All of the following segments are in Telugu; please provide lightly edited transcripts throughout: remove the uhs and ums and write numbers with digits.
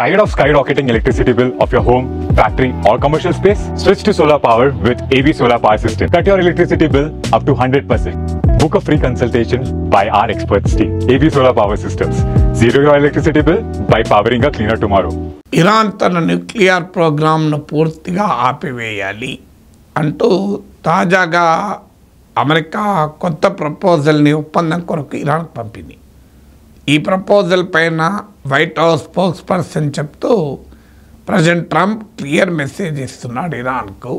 Tired of skyrocketing electricity bill of your home, factory or commercial space? Switch to solar power with AB Solar Power System. Cut your electricity bill up to 100%. Book a free consultation by our experts team. AB Solar Power Systems. Zero your electricity bill by powering a cleaner tomorrow. Iran తన న్యూక్లియర్ ప్రోగ్రామ్ను పూర్తిగా ఆపివేయాలి అంటూ తాజాగా అమెరికా కొత్త ప్రపోజల్ని ఒప్పందం కొరకు ఇరాన్కు పంపింది. ఈ ప్రపోజల్ పైన వైట్ హౌస్ స్పోక్స్ పర్సన్ చెప్తూ ప్రెసిడెంట్ ట్రంప్ క్లియర్ మెసేజ్ ఇస్తున్నాడు ఇరాన్కు,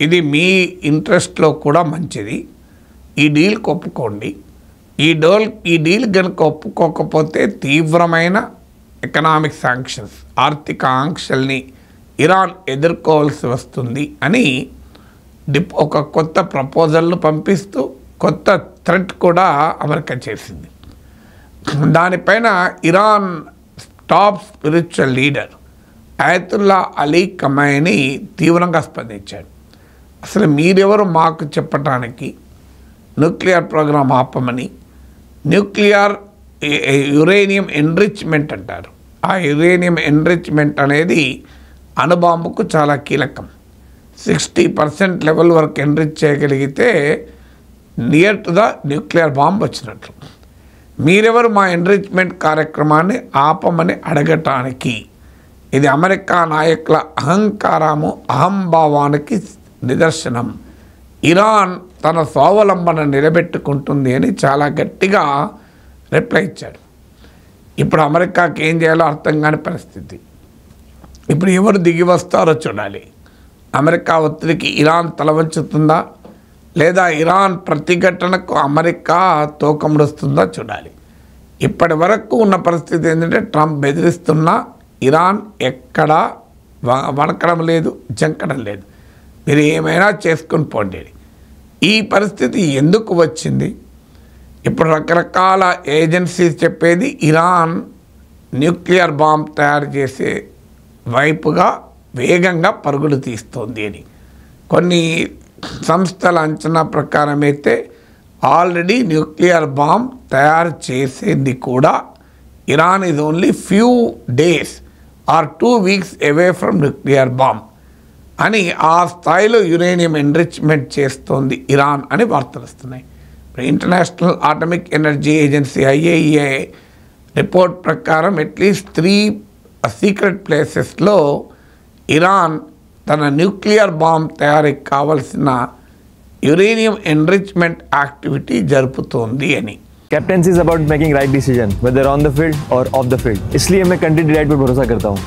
ఇది మీ ఇంట్రెస్ట్లో కూడా మంచిది, ఈ డీల్కి ఒప్పుకోండి. ఈ డీల్ కనుక ఒప్పుకోకపోతే తీవ్రమైన ఎకనామిక్ శాంక్షన్స్, ఆర్థిక ఆంక్షల్ని ఇరాన్ ఎదుర్కోవాల్సి వస్తుంది అని ఒక కొత్త ప్రపోజల్ను పంపిస్తూ కొత్త థ్రెట్ కూడా అమెరికా చేసింది. దానిపైన Iran top spiritual leader Ayatollah Ali Khamenei తీవ్రంగా స్పందించాడు. అసలు మీరెవరు మాకు చెప్పటానికి న్యూక్లియర్ ప్రోగ్రాం ఆపమని? న్యూక్లియర్ యురేనియం ఎన్రిచ్మెంట్ అంటారు. ఆ యురేనియం ఎన్రిచ్మెంట్ అనేది అణుబాంబుకు చాలా కీలకం. 60% లెవెల్ వరకు ఎన్రిచ్ చేయగలిగితే near to the nuclear bomb వచ్చినట్లు. మీరెవరు మా ఎన్రిచ్మెంట్ కార్యక్రమాన్ని ఆపమని అడగటానికి? ఇది అమెరికా నాయకుల అహంకారము, అహంభావానికి నిదర్శనం. ఇరాన్ తన స్వావలంబన నిలబెట్టుకుంటుంది అని చాలా గట్టిగా రిప్లై ఇచ్చాడు. ఇప్పుడు అమెరికాకి ఏం చేయాలో అర్థం కాని పరిస్థితి. ఇప్పుడు ఎవరు దిగి వస్తారో చూడాలి. అమెరికా ఒత్తిడికి ఇరాన్ తలవంచుతుందా లేదా ఇరాన్ ప్రతిఘటనకు అమెరికా తోకముడుస్తుందా చూడాలి. ఇప్పటి వరకు ఉన్న పరిస్థితి ఏంటంటే ట్రంప్ బెదిరిస్తున్నా ఇరాన్ ఎక్కడా వణకడం లేదు, జంకడం లేదు. మీరు ఏమైనా చేసుకుని పోండి. ఈ పరిస్థితి ఎందుకు వచ్చింది? ఇప్పుడు రకరకాల ఏజెన్సీస్ చెప్పేది ఇరాన్ న్యూక్లియర్ బాంబ్ తయారు చేసే వైపుగా వేగంగా పరుగులు తీస్తోంది అని. కొన్ని సంస్థల అంచనా ప్రకారం అయితే ఆల్రెడీ న్యూక్లియర్ బాంబ్ తయారు చేసేది కూడా Iran is only few days or 2 weeks away from nuclear bomb అని ఆ స్థాయిలో యురేనియం ఎన్రిచ్మెంట్ చేస్తోంది ఇరాన్ అని వార్తలు వస్తున్నాయి. International atomic energy agency IAEA report ప్రకారం అట్లీస్ట్ 3 సీక్రెట్ ప్లేసెస్లో ఇరాన్ తన న్యూక్లియర్ బాంబ్ తయారీకి కావాల్సిన యురేనియం ఎన్రిచ్మెంట్ యాక్టివిటీ జరుపుతోంది అని. Captaincy is about making right decision whether on the field और ऑफ द फील्ड. इसलिए मैं कंट्री डिलाइट पर भरोसा करता हूँ.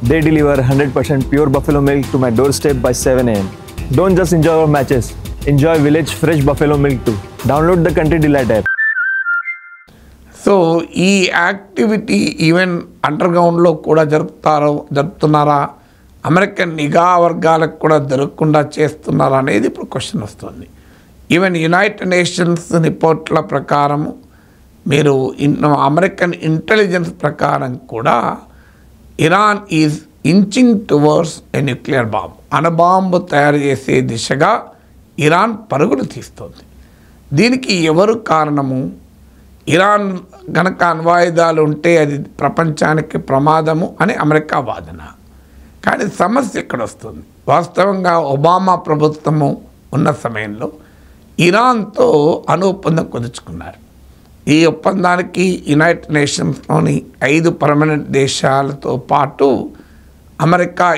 They deliver 100% pure buffalo milk to my doorstep by 7 AM. Don't just enjoy our matches. Enjoy village fresh buffalo milk too. Download the Country Delight app. So ఈ యాక్టివిటీ ఈవెన్ అండర్గ్రౌండ్లో కూడా జరుపుతున్నారా, అమెరికన్ నిఘా వర్గాలకు కూడా దొరకకుండా చేస్తున్నారా అనేది ఇప్పుడు క్వశ్చన్ వస్తుంది. ఈవెన్ యునైటెడ్ నేషన్స్ రిపోర్ట్ల ప్రకారము మీరు అమెరికన్ ఇంటెలిజెన్స్ ప్రకారం కూడా Iran is inching towards a nuclear bomb, అణుబాంబు తయారు చేసే దిశగా ఇరాన్ పరుగులు తీస్తోంది. దీనికి ఎవరు కారణము? ఇరాన్ గనక అణ్వాయుధాలు ఉంటే అది ప్రపంచానికి ప్రమాదము అని అమెరికా వాదన. కానీ సమస్య ఎక్కడ వస్తుంది? వాస్తవంగా ఒబామా ప్రభుత్వము ఉన్న సమయంలో ఇరాన్తో అణు ఒప్పందం కుదుర్చుకున్నారు. ఈ ఒప్పందానికి యునైటెడ్ నేషన్స్లోని 5 పర్మనెంట్ దేశాలతో పాటు America,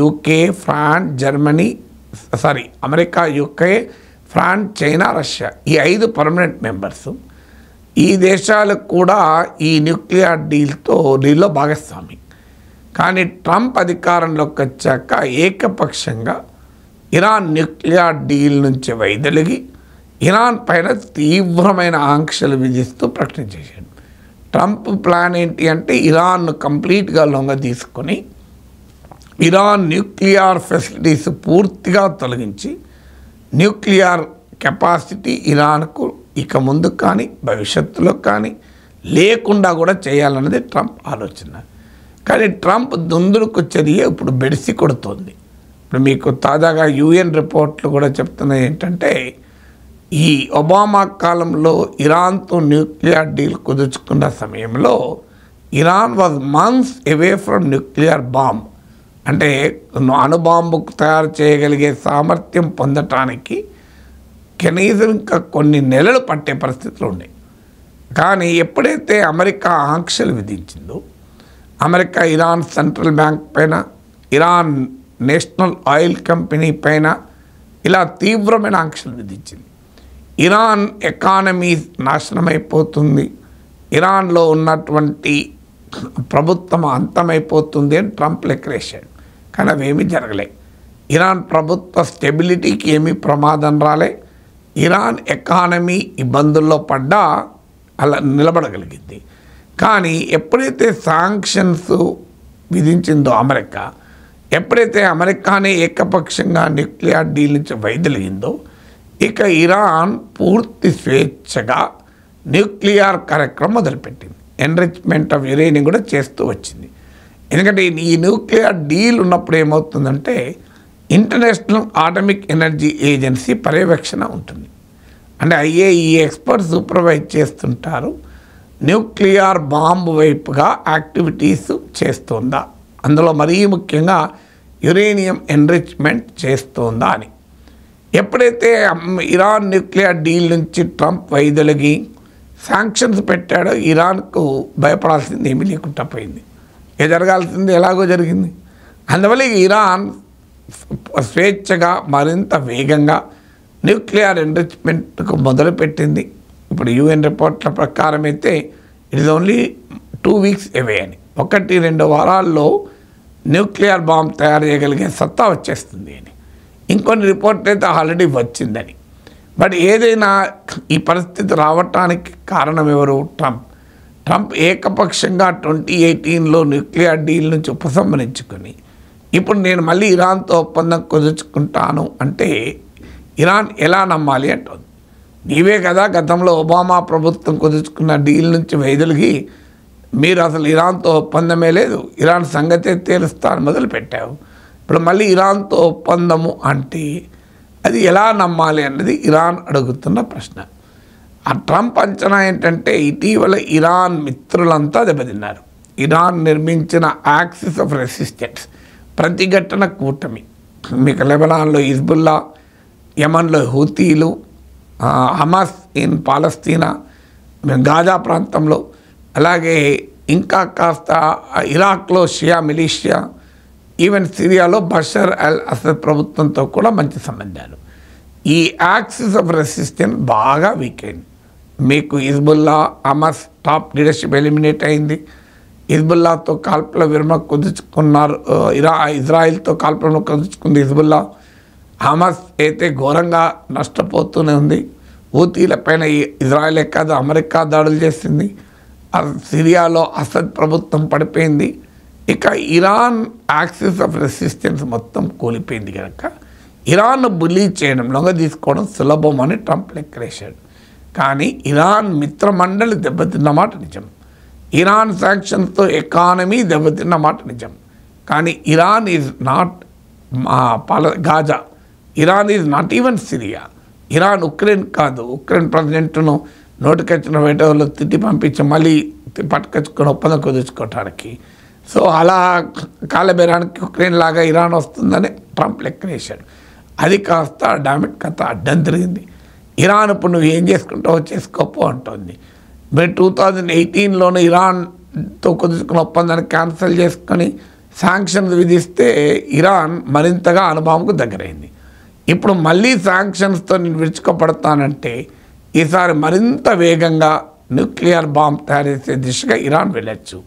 UK, France, China, Russia ఈ 5 పర్మనెంట్ మెంబర్స్. ఈ దేశాలకు కూడా ఈ న్యూక్లియర్ డీల్లో భాగస్వామి. కానీ ట్రంప్ అధికారంలోకి వచ్చాక ఏకపక్షంగా ఇరాన్ న్యూక్లియర్ డీల్ నుంచి వైదొలిగి ఇరాన్ పైన తీవ్రమైన ఆంక్షలు విధిస్తూ ప్రకటించేశాడు. ట్రంప్ ప్లాన్ ఏంటి అంటే ఇరాన్ను కంప్లీట్గా లొంగ తీసుకొని ఇరాన్ న్యూక్లియర్ ఫెసిలిటీస్ పూర్తిగా తొలగించి న్యూక్లియర్ కెపాసిటీ ఇరాన్కు ఇక ముందు కానీ భవిష్యత్తులో కానీ లేకుండా కూడా చేయాలన్నది ట్రంప్ ఆలోచన. కానీ ట్రంప్ దుందుడుకు చర్య ఇప్పుడు బెడిసి కొడుతోంది. ఇప్పుడు మీకు తాజాగా UN రిపోర్ట్లు కూడా చెప్తున్నాయి ఏంటంటే ఈ ఒబామా కాలంలో ఇరాన్తో న్యూక్లియర్ డీల్ కుదుర్చుకున్న సమయంలో Iran was months away from nuclear bomb, అంటే అణుబాంబు తయారు చేయగలిగే సామర్థ్యం పొందటానికి కనీసం ఇంకా కొన్ని నెలలు పట్టే పరిస్థితులు ఉన్నాయి. కానీ ఎప్పుడైతే అమెరికా ఆంక్షలు విధించిందో, అమెరికా ఇరాన్ సెంట్రల్ బ్యాంక్ పైన, ఇరాన్ నేషనల్ ఆయిల్ కంపెనీ పైన ఇలా తీవ్రమైన ఆంక్షలు విధించింది. ఇరాన్ ఎకానమీ నాశనమైపోతుంది, ఇరాన్లో ఉన్నటువంటి ప్రభుత్వం అంతమైపోతుంది అని ట్రంప్ లెక్కలేశాడు. కానీ అవేమీ జరగలే. ఇరాన్ ప్రభుత్వ స్టెబిలిటీకి ఏమీ ప్రమాదం రాలే. ఇరాన్ ఎకానమీ ఇబ్బందుల్లో పడ్డా అలా నిలబడగలిగింది. కానీ ఎప్పుడైతే శాంక్షన్స్ విధించిందో అమెరికా, ఎప్పుడైతే అమెరికానే ఏకపక్షంగా న్యూక్లియర్ డీల్ నుంచి వైదొలిగిందో, ఇక ఇరాన్ పూర్తి స్వేచ్ఛగా న్యూక్లియర్ కార్యక్రమం మొదలుపెట్టింది. ఎన్రిచ్మెంట్ ఆఫ్ యురేనియం కూడా చేస్తూ వచ్చింది. ఎందుకంటే ఈ న్యూక్లియర్ డీల్ ఉన్నప్పుడు ఏమవుతుందంటే ఇంటర్నేషనల్ ఆటమిక్ ఎనర్జీ ఏజెన్సీ పర్యవేక్షణ ఉంటుంది. అంటే IAEA ఎక్స్పర్ట్స్ సూపర్వైజ్ చేస్తుంటారు, న్యూక్లియర్ బాంబు వైపుగా యాక్టివిటీస్ చేస్తుందా, అందులో మరీ ముఖ్యంగా యురేనియం ఎన్రిచ్మెంట్ చేస్తుందా అని. ఎప్పుడైతే ఇరాన్ న్యూక్లియర్ డీల్ నుంచి ట్రంప్ వైదొలిగి శాంక్షన్స్ పెట్టాడో, ఇరాన్కు భయపడాల్సింది ఏమీ లేకుండా పోయింది. జరగాల్సింది ఎలాగో జరిగింది. అందువల్ల ఇరాన్ స్వేచ్ఛగా మరింత వేగంగా న్యూక్లియర్ ఎన్రిచ్మెంట్కు మొదలుపెట్టింది. ఇప్పుడు UN రిపోర్ట్ల ప్రకారం అయితే ఇట్ ఈజ్ ఓన్లీ 2 వీక్స్ అవే అని, 1-2 వారాల్లో న్యూక్లియర్ బాంబ్ తయారు చేయగలిగే సత్తా వచ్చేస్తుంది అని. ఇంకొన్ని రిపోర్ట్లు అయితే ఆల్రెడీ వచ్చిందని. బట్ ఏదైనా ఈ పరిస్థితి రావటానికి కారణం ఎవరు? ట్రంప్ ఏకపక్షంగా 2018లో న్యూక్లియర్ డీల్ నుంచి ఉపసంహరించుకొని ఇప్పుడు నేను మళ్ళీ ఇరాన్తో ఒప్పందం కుదుర్చుకుంటాను అంటే ఇరాన్ ఎలా నమ్మాలి అంటుంది. నీవే కదా గతంలో ఒబామా ప్రభుత్వం కుదుర్చుకున్న డీల్ నుంచి వైదొలిగి మీరు అసలు ఇరాన్తో ఒప్పందమే లేదు, ఇరాన్ సంగతే తేలుస్తాను మొదలుపెట్టావు. ఇప్పుడు మళ్ళీ ఇరాన్తో ఒప్పందము అంటే అది ఎలా నమ్మాలి అన్నది ఇరాన్ అడుగుతున్న ప్రశ్న. ఆ ట్రంప్ అంచనా ఏంటంటే ఇటీవల ఇరాన్ మిత్రులంతా దెబ్బతిన్నారు. ఇరాన్ నిర్మించిన యాక్సిస్ ఆఫ్ రెసిస్టెన్స్ ప్రతిఘటన కూటమి, మీకు లెబనాన్లో హిజ్బుల్లా, యమన్లో హూతీలు, హమాస్ ఇన్ పాలస్తీనా, గాజా ప్రాంతంలో, అలాగే ఇంకా కాస్త ఇరాక్లో షియా మిలీషియా, ఈవెన్ సిరియాలో బషర్ అల్ అసద్ ప్రభుత్వంతో కూడా మంచి సంబంధాలు. ఈ యాక్సిస్ ఆఫ్ రెసిస్టెన్స్ బాగా వీక్ అయింది. మీకు Hezbollah, Hamas top leadership eliminate అయింది. హిజ్బుల్లాతో కాల్పుల విరమణ కుదుర్చుకున్నారు, ఇజ్రాయిల్తో కాల్పులను కుదుర్చుకుంది హిజ్బుల్లా. హమాస్ అయితే ఘోరంగా నష్టపోతూనే ఉంది. హూతీలపైన ఇజ్రాయిలే కాదు అమెరికా దాడులు చేసింది. సిరియాలో అసద్ ప్రభుత్వం పడిపోయింది. ఇక ఇరాన్ యాక్సిస్ ఆఫ్ రెసిస్టెన్స్ మొత్తం కూలిపోయింది కనుక ఇరాన్ను బులీ చేయడం, లొంగ తీసుకోవడం సులభం అని ట్రంప్ లెక్కలేశాడు. కానీ ఇరాన్ మిత్రమండలి దెబ్బతిన్న మాట నిజం. ఇరాన్ శాంక్షన్స్తో ఎకానమీ దెబ్బతిన్న మాట నిజం. కానీ Iran is not Gaza, Iran is not even Syria. Iran Ukraine కాదు. ఉక్రెయిన్ ప్రెసిడెంట్ను నోటికొచ్చిన వేటలో తిట్టి పంపించి మళ్ళీ పట్టుకొచ్చుకొని ఒప్పందం కుదుర్చుకోవటానికి. సో అలా కాలబేరానికి ఉక్రెయిన్ లాగా ఇరాన్ వస్తుందని ట్రంప్ లెక్కనేశాడు. అది కాస్త డామిట్ కథ అడ్డం తిరిగింది. ఇరాన్ ఇప్పుడు నువ్వు ఏం చేసుకుంటావో చేసుకోపో అంటుంది. మీరు 2018లోనే ఇరాన్తో కుదుర్చుకున్న ఒప్పందాన్ని క్యాన్సిల్ చేసుకొని శాంక్షన్స్ విధిస్తే ఇరాన్ మరింతగా అణుబాంబుకు దగ్గరైంది. ఇప్పుడు మళ్ళీ శాంక్షన్స్తో నేను విరుచుకోపడతానంటే ఈసారి మరింత వేగంగా న్యూక్లియర్ బాంబ్ తయారు చేసే దిశగా ఇరాన్ వెళ్ళచ్చు.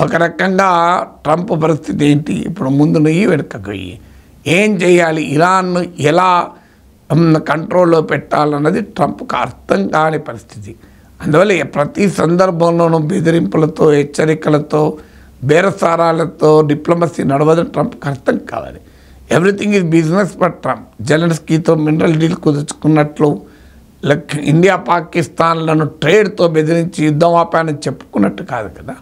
ఒక రకంగా ట్రంప్ పరిస్థితి ఏంటి? ఇప్పుడు ముందు నుయ్యి వెనుకకు ఏం చేయాలి, ఇరాన్ను ఎలా కంట్రోల్లో పెట్టాలన్నది ట్రంప్కు అర్థం కాని పరిస్థితి. అందువల్ల ప్రతి సందర్భంలోనూ బెదిరింపులతో, హెచ్చరికలతో, బేరసారాలతో డిప్లొమసీ నడవదని ట్రంప్కి అర్థం కావాలి. Everything is business for Trump. జెలెన్స్కీతో మినరల్ డీల్ కుదుర్చుకున్నట్లు, ఇండియా పాకిస్తాన్లను ట్రేడ్తో బెదిరించి యుద్ధం ఆపాయని చెప్పుకున్నట్టు కాదు కదా.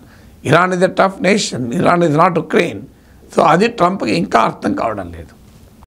Iran is a tough nation, Iran is not Ukraine. So అది ట్రంప్కి ఇంకా అర్థం కావడం లేదు.